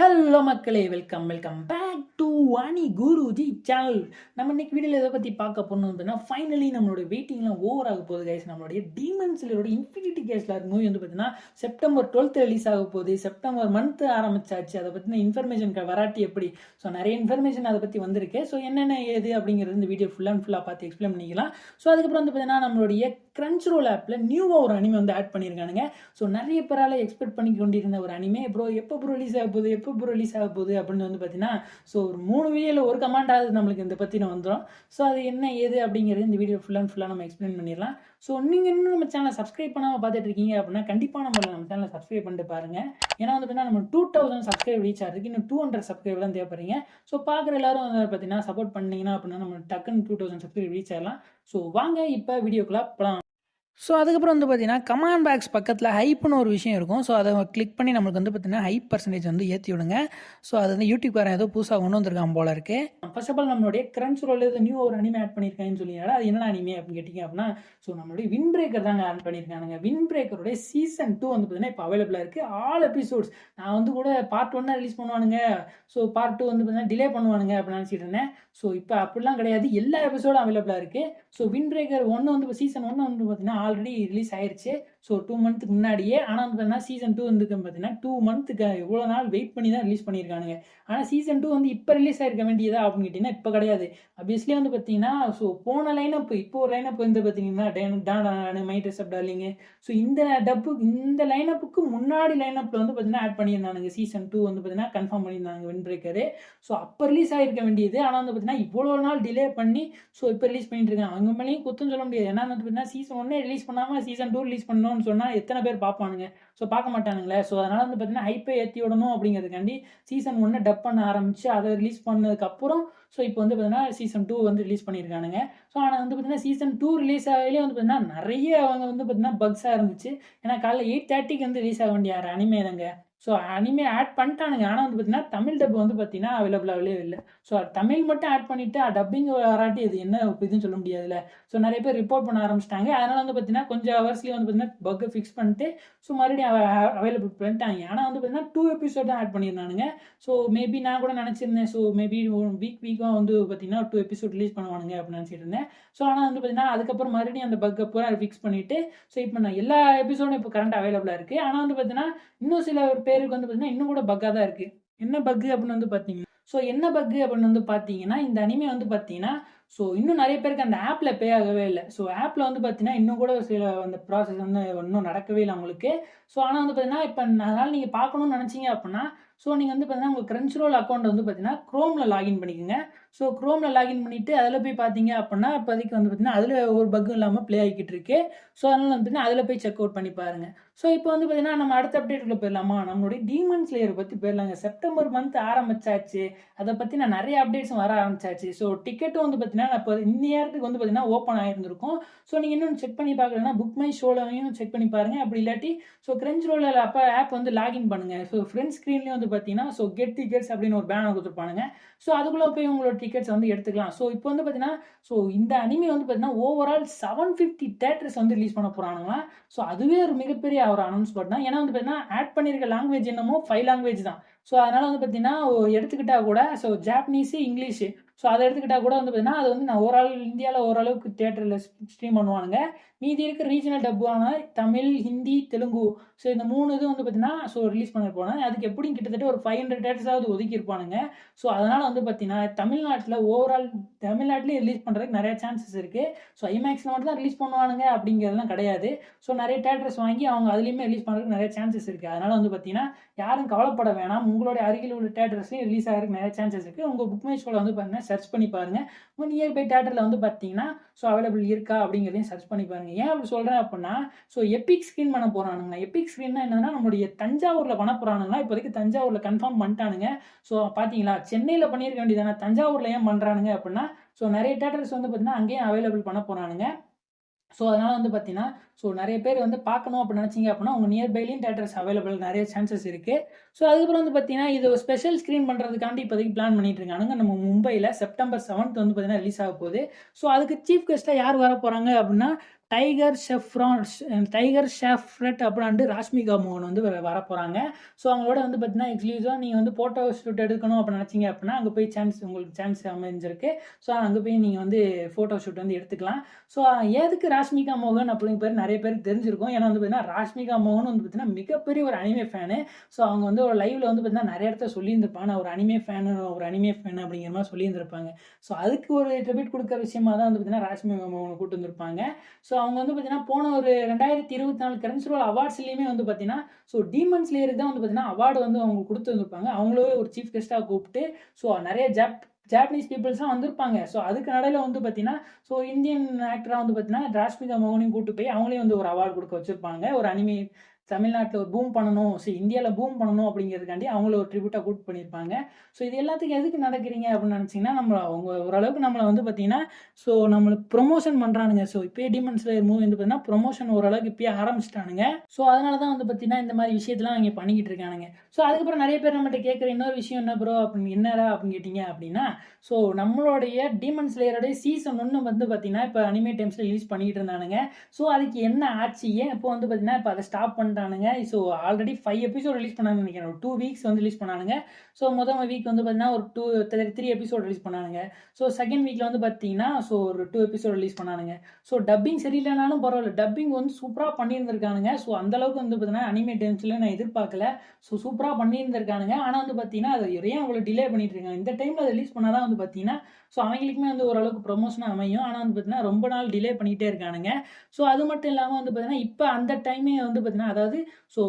Hello மக்களே, welcome back to Vani Guruji channel. நம்ம இன்னைக்கு வீடியோவில் எதை பற்றி பார்க்க போனோம் அப்படின்னா, ஃபைனலி நம்மளோட வெயிட்டிங்லாம் ஓவர் ஆக போகுது கைஸ். நம்மளுடைய டீமன்ஸ்லோட இன்ஃபினிட்டி கேஸ்ல மூவி வந்து பார்த்தீங்கன்னா செப்டம்பர் 12th ரிலீஸ் ஆக போகுது. செப்டம்பர் மந்த் ஆரம்பிச்சாச்சு. அதை பற்றின இன்ஃபர்மேஷன் வராட்டி எப்படி? ஸோ நிறைய இன்ஃபர்மேஷன் அதை பற்றி வந்திருக்கு. ஸோ என்னென்ன ஏது அப்படிங்கிறது இந்த வீடியோ ஃபுல்லாக பார்த்து எக்ஸ்பிளைன் பண்ணிக்கலாம். ஸோ அதுக்கப்புறம் வந்து பார்த்தீங்கன்னா நம்மளுடைய கிரன்ச்ரோல் ஆப்பில் நியூவாக ஒரு அனிமே வந்து ஆட் பண்ணியிருக்கானுங்க. ஸோ நிறைய பேரால் எக்ஸ்பெக்ட் பண்ணி கொண்டிருந்த ஒரு அனிமே எப்போ ரிலீஸ் ஆக போகுது அப்படின்னு வந்து பார்த்தீங்கன்னா, ஸோ ஒரு 3 வீடியோவில் ஒரு கமெண்டாவது நம்மளுக்கு இதை பற்றி வந்துடும். ஸோ அது என்ன ஏது அப்படிங்கிறது இந்த வீடியோ ஃபுல்லாக நம்ம எக்ஸ்பிளைன் பண்ணிடலாம். ஸோ நீங்கள் இன்னும் நம்ம சேனலை சப்ஸ்கிரைப் பண்ணாமல் பார்த்துட்டு இருக்கீங்க அப்படின்னா கண்டிப்பாக நம்ம சேனலை சப்ஸ்கிரைப் பண்ணிட்டு பாருங்கள். ஏன்னா வந்து பார்த்தீங்கன்னா நம்ம 2000 சப்ஸ்கிரைப் ரீச் ஆகிறதுக்கு இன்னும் 200 சப்ஸ்கிரைப் தான் தேவைப்படுறீங்க. ஸோ பார்க்குற எல்லாரும் வந்து பார்த்தீங்கன்னா சப்போர்ட் பண்ணீங்கன்னா அப்படின்னா நம்ம டக்குன்னு 2000 சப்ஸ்கிரைப் ரீச் ஆகலாம். ஸோ வாங்க இப்போ வீடியோக்குள்ளே போகலாம். ஸோ அதுக்கப்புறம் வந்து பார்த்தீங்கன்னா கமாண்ட் பாக்ஸ் பக்கத்தில் ஹைப்னு ஒரு விஷயம் இருக்கும். ஸோ அதை கிளிக் பண்ணி நம்மளுக்கு வந்து பார்த்தீங்கன்னா ஹைப் பர்சன்டேஜ் வந்து ஏற்றி விடுங்க. ஸோ அது வந்து யூடியூப்காரன் ஏதோ புதுசாக கொண்டு வந்திருக்கான் போல இருக்கு. ஃபர்ஸ்ட் ஆஃப் ஆல் நம்மளுடைய கிரன்ச்ரோல் நியூ ஒரு அனிமே ஆட் பண்ணியிருக்காங்கன்னு சொல்லியாடா, அது என்ன அனிமே அப்படின்னு கேட்டிங்க அப்படின்னா, ஸோ நம்மளுடைய வின் பிரேக்கர் தாங்க ஆட் பண்ணியிருக்காங்க. வின் பிரேக்கருடைய சீசன் 2 வந்து பார்த்தீங்கன்னா இப்போ அவைலபிளாக இருக்குது. All episodes. நான் வந்து கூட பார்ட் 1 ரிலீஸ் பண்ணுவானுங்க, ஸோ பார்ட் 2 வந்து பார்த்தீங்கன்னா டிலே பண்ணுவானுங்க அப்படின்னு நினச்சிட்டு இருந்தேன். ஸோ இப்போ அப்படிலாம் கிடையாது, எல்லா எபிசோடும் அவைலபிளாக இருக்குது. ஸோ வின் பிரேக்கர் 1 வந்து சீசன் 1 வந்து பார்த்தீங்கன்னா ஆல்ரெடி ரிலீஸ் ஆயிருச்சு. ஸோ 2 மந்த்துக்கு முன்னாடியே. ஆனால் வந்து பார்த்தீங்கன்னா சீசன் 2 வந்து பார்த்தீங்கன்னா 2 மந்த்துக்கு எவ்வளோ நாள் வெயிட் பண்ணி தான் ரிலீஸ் பண்ணியிருக்கானுங்க. ஆனால் சீசன் 2 வந்து இப்போ ரிலீஸ் ஆயிருக்க வேண்டியதா அப்படின்னு கேட்டிங்கன்னா இப்போ கிடையாது. அப்வியஸ்லி வந்து பார்த்தீங்கன்னா ஸோ போன லைனப் இப்போ ஒரு லைனப் வந்து பார்த்தீங்கன்னா மைட்ரஸ் டார்லிங்கு. ஸோ இந்த லைனப்புக்கு முன்னாடி லைனப்பில் வந்து பார்த்தீங்கன்னா ஆட் பண்ணியிருந்தானுங்க. சீசன் 2 வந்து பார்த்தீங்கன்னா கன்ஃபார்ம் பண்ணியிருந்தாங்க வின் பிரேக்கரு. ஸோ அப்போ ரிலீஸ் ஆகிருக்க வேண்டியது. ஆனால் வந்து பார்த்தீங்கன்னா இவ்வளோ நாள் டிலே பண்ணி ஸோ இப்போ ரிலீஸ் பண்ணிட்டு இருக்காங்க. அவங்க மேலேயும் குத்தம் சொல்ல முடியாது. ஏன்னா வந்து பார்த்தீங்கன்னா சீசன் 1 ரிலீஸ் பண்ணாமல் சீசன் 2 ரிலீஸ் பண்ணணும்னு சொன்னால் எத்தனை பேர் பார்ப்பானுங்க? ஸோ பார்க்க மாட்டானுங்களே. ஸோ அதனால் வந்து பார்த்தீங்கன்னா ஹைப்பை ஏற்றி விடணும் அப்படிங்கிறதுக்காண்டி சீசன் 1 டப் பண்ண ஆரம்பிச்சு அதை ரிலீஸ் பண்ணதுக்கப்புறம் ஸோ இப்போ வந்து பார்த்தீங்கன்னா சீசன் 2 வந்து ரிலீஸ் பண்ணியிருக்கானுங்க. ஸோ ஆனால் வந்து பார்த்தீங்கன்னா சீசன் 2 ரிலீஸ் ஆகலே வந்து பார்த்தீங்கன்னா நிறைய அவங்க வந்து பார்த்தீங்கன்னா பக்ஸாக இருந்துச்சு. ஏன்னா காலைல 8:30க்கு வந்து ரிலீஸ் ஆக வேண்டிய அனிமே தாங்க. ஸோ அனிமே ஆட் பண்ணிட்டானுங்க. ஆனால் வந்து பார்த்தீங்கன்னா தமிழ் டப் வந்து பார்த்தீங்கன்னா அவைலபிளாகவே இல்லை. ஸோ தமிழ் மட்டும் ஆட் பண்ணிவிட்டு டப்பிங் வராட்டி இது என்ன இதுன்னு சொல்ல முடியாதுல்ல. ஸோ நிறைய பேர் ரிப்போர்ட் பண்ண ஆரம்பிச்சிட்டாங்க. அதனால் வந்து பார்த்தீங்கன்னா கொஞ்சம் ஹவர்ஸ்லேயே வந்து பார்த்தீங்கன்னா பக்கை ஃபிக்ஸ் பண்ணிட்டு ஸோ மறுபடியும் அவைலபிள் பண்ணிட்டாங்க. ஆனால் வந்து பார்த்தீங்கன்னா 2 எபிசோட் தான் ஆட் பண்ணியிருந்தானுங்க. ஸோ மேபி நான் கூட நினச்சிருந்தேன், ஸோ மேபி வீக்காக வந்து பார்த்தீங்கன்னா 2 எபிசோட் ரிலீஸ் பண்ணுவானுங்க அப்படின்னு நினச்சிட்டு இருந்தேன். ஸோ ஆனால் வந்து பார்த்தீங்கன்னா அதுக்கப்புறம் மறுபடியும் அந்த பக்கை பூரா ஃபிக்ஸ் பண்ணிவிட்டு ஸோ இப்போ நான் எல்லா எபிசோடும் இப்போ கரண்ட் அவைலபிளாக இருக்குது. ஆனால் வந்து பார்த்தீங்கன்னா இன்னும் சில பேருக்கு வந்து பார்த்தீங்கன்னா இன்னும் கூட பக்காக தான் இருக்குது. என்ன பக்கு அப்படின்னு வந்து பார்த்தீங்கன்னா என்ன பக்கு அப்படின்னு வந்து பார்த்தீங்கன்னா இந்த அனிமே வந்து பார்த்தீங்கன்னா ஸோ இன்னும் நிறைய பேருக்கு அந்த ஆப்பில் பே ஆகவே இல்லை. ஸோ ஆப்பில் வந்து பார்த்தீங்கன்னா இன்னும் கூட சில அந்த ப்ராசஸ் வந்து இன்னும் நடக்கவே இல்லை அவங்களுக்கு. ஸோ ஆனால் வந்து பார்த்தீங்கன்னா இப்போ அதனால் நீங்கள் பார்க்கணும்னு நினச்சிங்க அப்படின்னா ஸோ நீங்கள் வந்து பார்த்தீங்கன்னா உங்கள் கிரன்ச்ரோல் அக்கௌண்ட் வந்து பார்த்தீங்கன்னா க்ரோமில் லாகின் பண்ணிக்கோங்க. ஸோ க்ரோமில் லாகின் பண்ணிவிட்டு அதில் போய் பார்த்தீங்க அப்படின்னா இப்போதைக்கு வந்து பார்த்தீங்கன்னா அதில் ஒரு பக்கும் இல்லாமல் ப்ளே ஆகிக்கிட்டு இருக்கு. ஸோ அதனால் வந்து பார்த்தீங்கன்னா அதில் போய் செக் அவுட் பண்ணி பாருங்கள். ஸோ இப்போ வந்து பார்த்தீங்கன்னா நம்ம அடுத்த அப்டேட்டுக்குள்ள போயிடலாமா? நம்மளுடைய டீமன் ஸ்லேயர் பற்றி போயிடலாங்க. செப்டம்பர் மந்த் ஆரம்பிச்சாச்சு. அதை பற்றி நான் நிறைய அப்டேட்ஸும் வர ஆரம்பிச்சாச்சு. ஸோ டிக்கெட்டும் வந்து பார்த்தீங்கன்னா இப்போ இந்த நேரத்துக்கு வந்து பார்த்தீங்கன்னா ஓப்பன் ஆகிருந்திருக்கும். ஸோ நீங்கள் இன்னும் செக் பண்ணி பார்க்கலன்னா புக் மை ஷோலையும் செக் பண்ணி பாருங்கள். அப்படி இல்லாட்டி ஸோ கிரன்ச்ரோலில் அப்போ ஆப் வந்து லாகின் பண்ணுங்கள். ஸோ ஃப்ரெண்ட் ஸ்க்ரீன்லேயும் வந்து பார்த்தீங்கன்னா ஸோ கெட் டிக்கெட்ஸ் அப்படின்னு ஒரு பேனர் கொடுத்துருப்பானுங்க. ஸோ அதுக்குள்ளே போய் உங்களோட டிக்கெட்ஸ் வந்து எடுத்துக்கலாம். ஸோ இப்போ வந்து பார்த்தீங்கன்னா ஸோ இந்த அனிமே வந்து பார்த்தீங்கன்னா ஓவரால் 750 தேட்டர்ஸ் வந்து ரிலீஸ் பண்ண போகிறானுங்களா. ஸோ அதுவே ஒரு மிகப்பெரிய ஒரு அனௌன்ஸ்மெண்ட் தான். ஏன்னா வந்து பார்த்தீங்கன்னா ஆட் பண்ணியிருக்க லாங்குவேஜ் என்னமோ 5 லாங்குவேஜ் தான். ஸோ அதனால் வந்து பார்த்தீங்கன்னா எடுத்துக்கிட்டா கூட ஸோ ஜாப்பனீஸு, இங்கிலீஷு ஸோ அதை எடுத்துக்கிட்டா கூட வந்து பார்த்தீங்கன்னா அது வந்து நான் இந்தியாவில் ஓரளவுக்கு தேட்டரில் ஸ்ட்ரீம் பண்ணுவானுங்க. மீதி இருக்கிற ரீஜனல் டப்பான தமிழ், ஹிந்தி, தெலுங்கு ஸோ இந்த 3 இது வந்து பார்த்தீங்கன்னா ஸோ ரிலீஸ் பண்ணியிருப்பாங்க. அதுக்கு எப்படியும் கிட்டத்தட்ட ஒரு 500 தேட்டர்ஸாவது ஒதுக்கியிருப்பானுங்க. ஸோ அதனால் வந்து பார்த்தீங்கன்னா தமிழ்நாட்டிலே ரிலீஸ் பண்ணுறதுக்கு நிறைய சான்சஸ் இருக்குது. ஸோ ஐமேக்ஸில் மட்டும் தான் ரிலீஸ் பண்ணுவானுங்க அப்படிங்கிறதுலாம் கிடையாது. ஸோ நிறைய தேட்டர்ஸ் வாங்கி அவங்க அதுலேயுமே ரிலீஸ் பண்ணுறதுக்கு நிறைய சான்சஸ் இருக்குது. அதனால் வந்து பார்த்தீங்கன்னா யாரும் கவலைப்பட வேணாம். உங்களுடைய அருகில் உள்ள தேட்டர்ஸ்லையும் ரிலீஸ் ஆகிறதுக்கு நிறைய சான்சஸ் இருக்குது. உங்கள் புக் மை ஷோவில் வந்து பார்த்தீங்கன்னா சர்ச் பண்ணி பாருங்கள். உங்கள் நியர்பை தேட்டரில் வந்து பார்த்தீங்கன்னா ஸோ அவைலபிள் இருக்கா அப்படிங்கிறதையும் சர்ச் பண்ணி பாருங்கள். ஏன் அப்படி சொல்கிறேன் அப்படின்னா ஸோ எபிக் ஸ்க்ரீன் பண்ண போகிறானுங்க. எபிக் ஸ்க்ரீன்னா என்னன்னா நம்மளுடைய தஞ்சாவூரில் பண்ண போகிறானுங்களா. இப்போதைக்கு தஞ்சாவூரில் கன்ஃபார்ம் பண்ணிட்டானுங்க. ஸோ பார்த்தீங்களா, சென்னையில் பண்ணியிருக்க வேண்டியதானே, தஞ்சாவூரில் ஏன் பண்ணுறானுங்க அப்படின்னா ஸோ நிறைய தேட்டர்ஸ் வந்து பார்த்தீங்கன்னா அங்கேயும் அவைலபிள் பண்ண போகிறானுங்க. ஸோ அதனால் வந்து பார்த்தீங்கன்னா ஸோ நிறைய பேர் வந்து பார்க்கணும் அப்படின்னு நினச்சிங்க அப்படின்னா உங்கள் நியர்பைலையும் தேட்டர்ஸ் அவைலபிள் நிறைய சான்சஸ் இருக்குது. ஸோ அதுக்கப்புறம் வந்து பார்த்தீங்கன்னா இது ஒரு ஸ்பெஷல் ஸ்க்ரீன் பண்ணுறதுக்காண்டி இப்போதைக்கு பிளான் பண்ணிட்டு இருக்கானுங்க. நம்ம மும்பையில் செப்டம்பர் 7th வந்து பார்த்தீங்கன்னா ரிலீஸ் ஆக போகுது. ஸோ அதுக்கு சீஃப் கெஸ்ட்டாக யார் வர போகிறாங்க அப்படின்னா டைகர் ஷெஃப்ரட் அப்படின்ட்டு ராஷ்மிகா மோகன் வந்து வரப்போகிறாங்க. ஸோ அவங்களோட வந்து பார்த்தீங்கன்னா எக்ஸ்க்ளூசிவாக நீங்கள் வந்து ஃபோட்டோ ஷூட் எடுக்கணும் அப்படின்னு நினச்சிங்க அப்படின்னா அங்கே போய் உங்களுக்கு சான்ஸ் அமைஞ்சிருக்கு. ஸோ அங்கே போய் நீங்கள் வந்து ஃபோட்டோ ஷூட் வந்து எடுத்துக்கலாம். ஸோ எதுக்கு ராஷ்மிகா மோகன் அப்படிங்கிற பேர் நிறைய பேருக்கு தெரிஞ்சிருக்கும். ஏன்னா வந்து பார்த்தீங்கன்னா ராஷ்மிகா மோகன் வந்து பார்த்தீங்கன்னா மிகப்பெரிய ஒரு அனிமே ஃபேனு. ஸோ அவங்க வந்து ஒரு லைவ்ல வந்து பார்த்தீங்கன்னா நிறைய இடத்த சொல்லியிருந்திருப்பாங்க, ஒரு அனிமே ஃபேன் அப்படிங்கிற மாதிரி சொல்லியிருந்திருப்பாங்க. ஸோ அதுக்கு ஒரு ட்ரிபியூட் கொடுக்குற விஷயமா தான் வந்து பார்த்தீங்கன்னா ராஷ்மிகா மோகனை கூட்டு வந்திருப்பாங்க. ஸோ அவங்க வந்து பார்த்தீங்கன்னா போன ஒரு 2024 கிரன்ச்ரோல் அவார்ட்ஸ்லையுமே வந்து பார்த்தீங்கன்னா ஸோ டீமன் ஸ்லேயருக்கு தான் வந்து பார்த்தீங்கன்னா அவார்டு வந்து அவங்க கொடுத்து வந்திருப்பாங்க. அவங்களே ஒரு சீஃப் கெஸ்ட்டாக கூப்பிட்டு ஸோ நிறைய ஜாப்பனீஸ் பீப்புள்ஸ்லாம் வந்திருப்பாங்க. ஸோ அதுக்கு நடுவில் வந்து பார்த்தீங்கன்னா ஸோ இந்தியன் ஆக்டராக வந்து பார்த்தீங்கன்னா ராஷ்மிகா மோகனையும் கூப்பிட்டு போய் அவங்களே வந்து ஒரு அவார்டு கொடுக்க வச்சுருப்பாங்க. ஒரு அனிமே தமிழ்நாட்டில் ஒரு பூம் பண்ணணும், ஸோ இந்தியாவில் பூம் பண்ணணும் அப்படிங்கிறதுக்காண்டி அவங்கள ஒரு ட்ரிபியூட்டாக கூப்பிட்டு பண்ணியிருப்பாங்க. ஸோ இது எல்லாத்துக்கும் எதுக்கு நடக்கிறீங்க அப்படின்னு நினச்சிங்கன்னா அவங்க ஓரளவுக்கு நம்மளை வந்து பார்த்தீங்கன்னா ஸோ நம்மளுக்கு ப்ரொமோஷன் பண்ணுறானுங்க. ஸோ இப்போயே டீமன் ஸ்லேயர் மூவி வந்து பார்த்தீங்கன்னா ப்ரொமோஷன் ஓரளவுக்கு இப்போயே ஆரம்பிச்சிட்டானுங்க. ஸோ அதனால தான் வந்து பார்த்தீங்கன்னா இந்த மாதிரி விஷயத்தெல்லாம் அவங்க பண்ணிக்கிட்டு இருக்கானுங்க. ஸோ அதுக்கப்புறம் நிறைய பேர் நம்மகிட்ட கேட்குற இன்னொரு விஷயம் என்ன ப்ரோ அப்படின்னு என்னடா அப்படின்னு கேட்டிங்க அப்படின்னா ஸோ நம்மளுடைய டீமன் ஸ்லேயருடைய சீசன் 1 வந்து பார்த்தீங்கன்னா இப்போ அனிமே டைம்ஸில் ரிலீஸ் பண்ணிக்கிட்டு இருந்தானுங்க. ஸோ அதுக்கு என்ன ஆச்சு, ஏன் இப்போ வந்து பார்த்தீங்கன்னா இப்போ அதை ஸ்டாப் பண்ணிட்டானுங்க. ஸோ ஆல்ரெடி 5 எபிசோட் ரிலீஸ் பண்ணாங்கன்னு நினைக்கிறேன். ஒரு 2 வீக்ஸ் வந்து ரிலீஸ் பண்ணானுங்க. ஸோ முதல் வீக் வந்து பார்த்தீங்கன்னா ஒரு 3 எபிசோட் ரிலீஸ் பண்ணானுங்க. ஸோ செகண்ட் வீக்கில் வந்து பார்த்தீங்கன்னா ஸோ ஒரு 2 எபிசோட் ரிலீஸ் பண்ணானுங்க. ஸோ டப்பிங் சரியில்லைனாலும் பரவாயில்ல, டப்பிங் வந்து சூப்பராக பண்ணியிருந்திருக்கானுங்க. ஸோ அந்தளவுக்கு வந்து பார்த்தீங்கன்னா அனிமே டைம்ஸில் நான் எதிர்பார்க்கல. ஸோ சூப்பராக பண்ணியிருந்திருக்கானுங்க. ஆனால் வந்து பார்த்தீங்கன்னா அது ஏன் அவ்வளோ டிலே பண்ணிட்டு இருக்காங்க, இந்த டைமில் அதை ரிலீஸ் பண்ணால் தான் வந்து பார்த்தீங்கன்னா ஸோ அவங்களுக்குமே வந்து ஓரளவுக்கு ப்ரொமோஷனாக அமையும். ஆனால் வந்து பார்த்தீங்கன்னா ரொம்ப நாள் டிலே பண்ணிகிட்டே இருக்கானுங்க. ஸோ அது மட்டும் இல்லாமல் வந்து பார்த்தீங்கன்னா இப்போ அந்த டைமே வந்து பார்த்தீங்கன்னா அதாவது so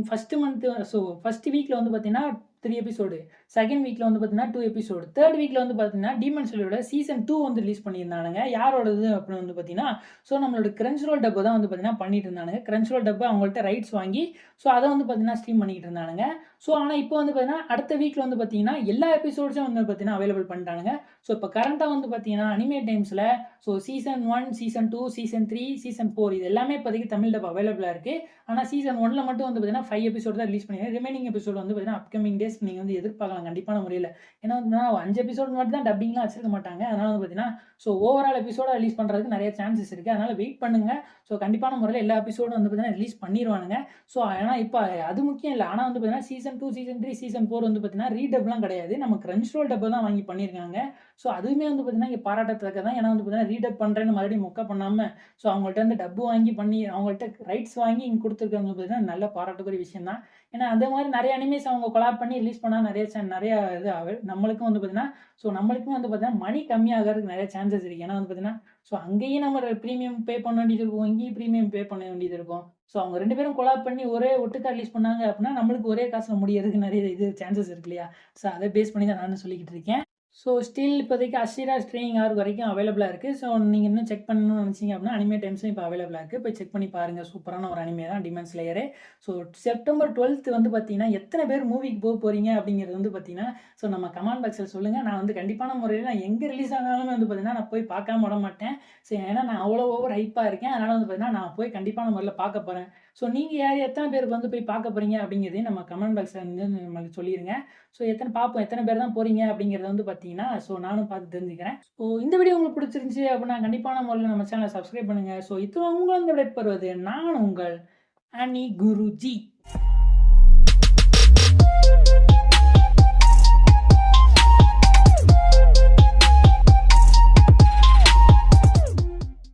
first month so first வீக்கில் வந்து பார்த்தீங்கன்னா 3 எபிசோடு, செகண்ட் வீக்கில் வந்து பார்த்தீங்கன்னா 2 எபிசோடு, தேர்ட் வீக்கில் வந்து பார்த்தீங்கன்னா டீமன் ஸ்லேயரோட சீசன் 2 வந்து ரிலீஸ் பண்ணியிருந்தானுங்க. யாரோடது அப்படின்னு வந்து பார்த்தீங்கன்னா ஸோ நம்மளோட கிரன்ச்ரோல் டப்பு தான் வந்து பார்த்தீங்கன்னா பண்ணிட்டு இருந்தானுங்க. கிரன்ச்ரோல் டப்பு அவங்கள்ட்ட ரைட்ஸ் வாங்கி ஸோ அதை வந்து பார்த்தீங்கன்னா ஸ்ட்ரீம் பண்ணிக்கிட்டு இருந்தானுங்க. ஸோ ஆனால் இப்போ வந்து பார்த்தீங்கன்னா அடுத்த வீக்கில் வந்து பார்த்தீங்கன்னா எல்லா எபிசோட்ஸும் வந்து பார்த்தீங்கன்னா அவைலபிள் பண்ணிட்டானுங்க. ஸோ இப்போ கரண்ட்டாக வந்து பார்த்தீங்கன்னா அனிமே டைம்ஸில் so season 1, season 2, season 3, season 4 இது எல்லாமே இப்போதைக்கு தமிழ் டப் அவைலபிளாக இருக்குது. ஆனால் சீசன் 1ல் மட்டும் வந்து பார்த்தீங்கன்னா 5 எபிசோட் தான் ரிலீஸ் பண்ணியிருக்காங்க. ரிமைனிங் எபிசோட் வந்து பார்த்தீங்கன்னா அப்கமிங் டேஸ் நீங்கள் வந்து எதிர்பார்க்கலாம் கண்டிப்பான முறையில். ஏன்னா வந்து 5 எபிசோட் மட்டும் தான் டப்பிங்லாம் வச்சிருக்க மாட்டாங்க. அதனால் வந்து பார்த்தீங்கன்னா ஸோ ஓவரால் எபிசோட ரிலீஸ் பண்ணுறதுக்கு நிறைய சான்சஸ் இருக்குது. அதனால் வெயிட் பண்ணுங்கள். ஸோ கண்டிப்பான முறையில் எல்லா எபிசோடும் வந்து பார்த்தீங்கன்னா ரிலீஸ் பண்ணிடுவானுங்க. ஸோ ஏன்னா இப்போ அது முக்கியம் இல்லை. ஆனால் வந்து பார்த்தீங்கன்னா சீசன் 2, சீசன் 3, சீசன் 4 வந்து பார்த்தீங்கன்னா ரீடப்லாம் கிடையாது, நம்ம கிரன்ச்ரோல் டப்பு தான் வாங்கி பண்ணியிருக்காங்க. ஸோ அதுவுமே வந்து பார்த்தீங்கன்னா இங்கே பாராட்டத்தக்க தான். ஏன்னா வந்து பார்த்தீங்கன்னா ரீடப் பண்ணுறேன்னு மறுபடியும் மொக்க பண்ணாமல் ஸோ அவங்கள்ட்ட வந்து டப்பு வாங்கி பண்ணி அவங்கள்ட்ட ரைட்ஸ் வாங்கி இங்கே கொடுத்துருக்காங்க பார்த்தீங்கன்னா நல்ல பாராட்டுக்குரிய விஷயம் தான். ஏன்னா அந்த மாதிரி நிறைய அனிமேஸ் அவங்க கொலாப் பண்ணி ரிலீஸ் பண்ணால் நிறைய இது நம்மளுக்கும் வந்து பார்த்தீங்கன்னா ஸோ நம்மளுக்குமே வந்து பார்த்தீங்கன்னா மணி கம்மியாகிறதுக்கு நிறைய சான்சஸ் இருக்குது. ஏன்னா வந்து பார்த்தீங்கன்னா ஸோ அங்கேயும் நம்ம ப்ரீமியம் பே பண்ண வேண்டியது இருக்கும், இங்கேயும் ப்ரீமியம் பே பண்ண வேண்டியது இருக்கும். ஸோ அவங்க 2 பேரும் கொலாப் பண்ணி ஒரே ஒட்டுக்கா ரிலீஸ் பண்ணாங்க அப்படின்னா நம்மளுக்கு ஒரே காசில் முடியறதுக்கு நிறைய சான்சஸ் இருக்கு இல்லையா. ஸோ அதை பேஸ் பண்ணி தான் நான் சொல்லிக்கிட்டு இருக்கேன். ஸோ ஸ்டில் இப்போதைக்கு அஷிரா ஸ்ட்ரீமிங் ஆர் வரைக்கும் அவைலபிளாக இருக்குது. ஸோ நீங்கள் இன்னும் செக் பண்ணணும்னு நினச்சிங்க அப்படின்னா அனிமே டைம்ஸும் இப்போ அவைலபிளாக இருக்குது. போய் செக் பண்ணி பாருங்கள். சூப்பரான ஒரு அனிமே தான் டீமன் ஸ்லேயரு. ஸோ செப்டம்பர் 12 வந்து பார்த்தீங்கன்னா எத்தனை பேர் மூவிக்கு போகிறீங்க அப்படிங்கிறது வந்து பார்த்தீங்கன்னா ஸோ நம்ம கமெண்ட் பாக்ஸில் சொல்லுங்கள். நான் வந்து கண்டிப்பான முறையில் நான் எங்கே ரிலீஸ் ஆனாலுமே வந்து பார்த்தீங்கன்னா நான் போய் பார்க்காம விட மாட்டேன். ஸோ ஏன்னா நான் அவ்வளோ ஓவர் ஹைப்பாக இருக்கேன். அதனால் வந்து பார்த்தீங்கன்னா நான் போய் கண்டிப்பான முறையில் பார்க்க போகிறேன். ஸோ நீங்கள் எத்தனை பேருக்கு வந்து போய் பார்க்க போகிறீங்க அப்படிங்கிறதையும் நம்ம கமெண்ட் பாக்ஸில் வந்து நம்மளுக்கு சொல்லிடுங்க. ஸோ எத்தனை பேர் தான் போகிறீங்க அப்படிங்கிறத வந்து பார்த்தீங்கன்னா ஸோ நானும் பார்த்து தெரிஞ்சுக்கிறேன். ஸோ இந்த வீடியோ உங்களுக்கு பிடிச்சிருந்துச்சி அப்படின்னா கண்டிப்பான முறையில் நம்ம சேனலை சப்ஸ்கிரைப் பண்ணுங்கள். ஸோ இது உங்களை விடைபெறுவது நான் உங்கள் அனி குருஜி.